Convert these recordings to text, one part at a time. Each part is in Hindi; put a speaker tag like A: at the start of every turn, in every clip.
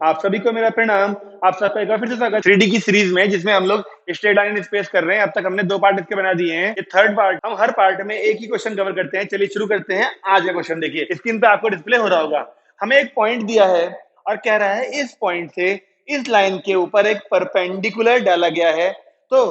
A: आप सभी को मेरा प्रणाम। आप सबका एक बार फिर से स्वागत 3D की सीरीज में, जिसमें हम लोग स्ट्रेट लाइन इन स्पेस कर रहे हैं। अब तक हमने 2 पार्ट इसके बना दिए हैं, ये थर्ड पार्ट। हम हर पार्ट में एक ही क्वेश्चन कवर करते हैं। चलिए शुरू करते हैं। आज का क्वेश्चन देखिए, स्क्रीन पे आपको डिस्प्ले हो रहा होगा। हमें एक पॉइंट दिया है और कह रहा है इस पॉइंट से इस लाइन के ऊपर एक परपेंडिकुलर डाला गया है, तो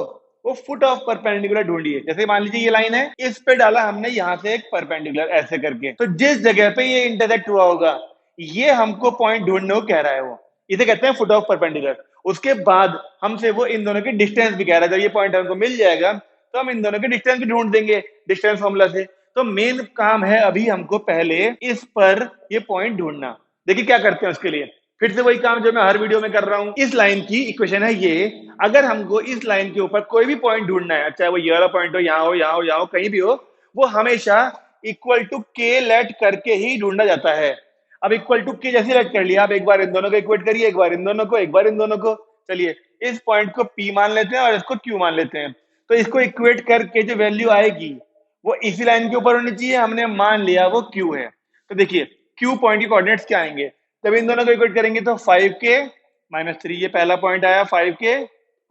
A: वो फुट ऑफ परपेंडिकुलर ढूंढिए। जैसे मान लीजिए ये लाइन है, इस पे डाला हमने यहाँ से एक परपेंडिकुलर ऐसे करके, तो जिस जगह पे ये इंटरसेक्ट हुआ होगा, ये हमको पॉइंट ढूंढने को कह रहा है। वो इसे कहते हैं फुट ऑफ परपेंडिकुलर। उसके बाद हमसे वो इन दोनों की डिस्टेंस भी कह रहा है। जब ये पॉइंट हमको मिल जाएगा तो हम इन दोनों की डिस्टेंस भी ढूंढ देंगे डिस्टेंस फॉर्मूला से। तो मेन काम है अभी हमको पहले इस पर ये पॉइंट ढूंढना। देखिए क्या करते हैं उसके लिए। फिर से वही काम जो मैं हर वीडियो में कर रहा हूं। इस लाइन की इक्वेशन है ये। अगर हमको इस लाइन के ऊपर कोई भी पॉइंट ढूंढना है, चाहे वो ये वाला पॉइंट हो, यहाँ हो, यहाँ हो, यहाँ हो, कहीं भी हो, वो हमेशा इक्वल टू के लेट करके ही ढूंढा जाता है। अब इक्वल टू के जैसे लेट कर लिया, आप एक बार इन दोनों को इक्वेट करिए, एक बार इन दोनों को, एक बार इन दोनों को। चलिए इस पॉइंट को P मान लेते हैं और इसको Q मान लेते हैं। तो इसको इक्वेट करके जो वैल्यू आएगी वो इसी लाइन के ऊपर होनी चाहिए। हमने मान लिया वो Q है। तो देखिए Q पॉइंट के कोऑर्डिनेट्स क्या आएंगे। जब इन दोनों को इक्वेट करेंगे तो 5k - 3, ये पहला पॉइंट आया 5k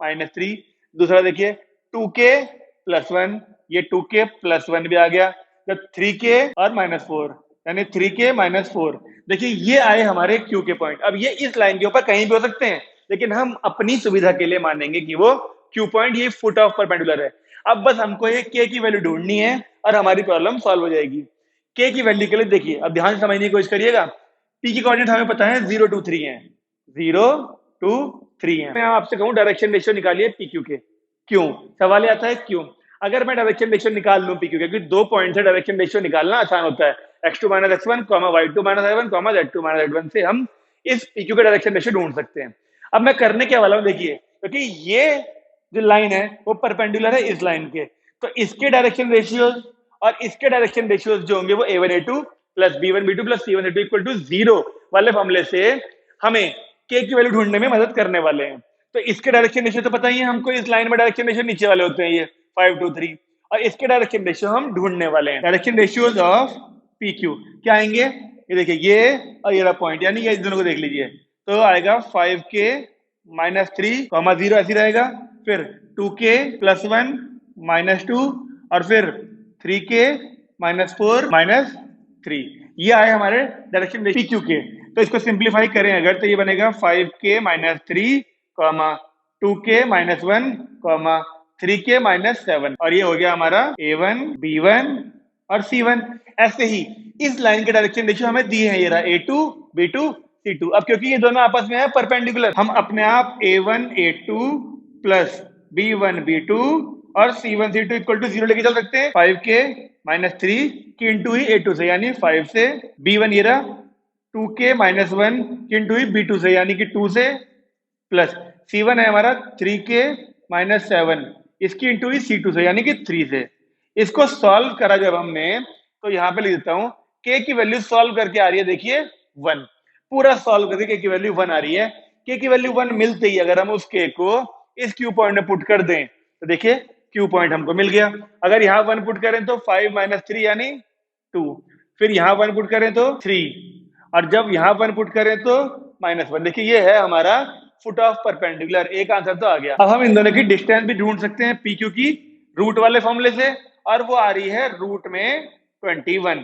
A: - 3। दूसरा देखिए 2k + 1, ये 2k + 1 भी आ गया। जब 3k और -4, यानी 3k - 4। देखिए ये आए हमारे Q के पॉइंट। अब ये इस लाइन के ऊपर कहीं भी हो सकते हैं, लेकिन हम अपनी सुविधा के लिए मानेंगे कि वो Q पॉइंट ये फुट ऑफ परपेंडिकुलर है। अब बस हमको ये K की वैल्यू ढूंढनी है और हमारी प्रॉब्लम सॉल्व हो जाएगी। K की वैल्यू के लिए देखिए, अब ध्यान से समझने की कोशिश करिएगा। P की कोऑर्डिनेट हमें पता है 0 2 3 है, 0 2 3 है। मैं आपसे कहूं डायरेक्शन रेशियो निकालिए PQ के। क्यों सवाल ये आता है, क्यों? अगर मैं डायरेक्शन रेशियो निकाल लूं PQ के, क्योंकि 2 पॉइंट से डायरेक्शन रेशियो निकालना आसान होता है। x2 - x1, y2 - y1, z2 - z1 से हम इस PQ का डायरेक्शन रेशियो ढूंढ सकते हैं। अब मैं करने क्या वाला हूं देखिए, क्योंकि ये जो लाइन है वो परपेंडिकुलर है इस लाइन के, तो इसके डायरेक्शन रेशियोज और इसके डायरेक्शन रेशियोज जो होंगे वो a1 a2 + b1 b2 + c1 c2 = 0 वाले फॉर्मूले से हमें k की वैल्यू ढूंढने में मदद करने वाले हैं। तो इसके डायरेक्शन रेशियो तो पता ही है हमको, इस लाइन में डायरेक्शन रेशियो नीचे वाले होते हैं ये 5 2 3, और इसके डायरेक्शन रेशियो हम ढूंढने वाले हैं। डायरेक्शन रेशियोज ऑफ PQ क्या आएंगे, ये देखिए ये और ये पॉइंट, यानी ये दोनों को देख लीजिए। तो आएगा 5k - 3, 0 ऐसी रहेगा, फिर 2k + 1 - 2, और फिर 3k - 4 - 3। ये आए हमारे डायरेक्शन PQ के। तो इसको सिंप्लीफाई करें अगर, तो ये बनेगा 5k - 3, 2k - 1, 3k - 7, और ये हो गया हमारा a1 b1 और c1। ऐसे ही इस लाइन के डायरेक्शन रेशियो हमें दिए हैं, ये रहा a2 b2 c2। अब क्योंकि ये दोनों आपस में है परपेंडिकुलर, हम अपने आप a1 a2 + b1 b2 और c1 c2 = 0 लेके चल सकते हैं। 5k - 3 की इंटू ही a2 से, यानी 5 से, b1 ये रहा, 2k - 1 की इंटू ही b2 से, यानी कि 2 से, प्लस c1 है हमारा 3k - 7, इसकी इंटू ही c2 से, यानी कि 3 से। इसको सॉल्व करा जब हमने, तो यहां पे लिख देता हूं k की वैल्यू सॉल्व करके आ रही है, देखिए 1। पूरा सॉल्व करके k की वैल्यू 1 आ रही है। k की वैल्यू 1 मिलते ही अगर हम उस k को इस Q पॉइंट में पुट कर दें, तो देखिए Q पॉइंट हमको मिल गया। अगर यहाँ 1 पुट करें तो 5 - 3 यानी 2, फिर यहाँ 1 पुट करें तो 3, और जब यहाँ 1 पुट करें तो -1। देखिए ये है हमारा फुट ऑफ परपेंडिकुलर। एक आंसर तो आ गया। अब हम इन दोनों की डिस्टेंस भी ढूंढ सकते हैं PQ की रूट वाले फॉर्मूले से, और वो आ रही है रूट में 21।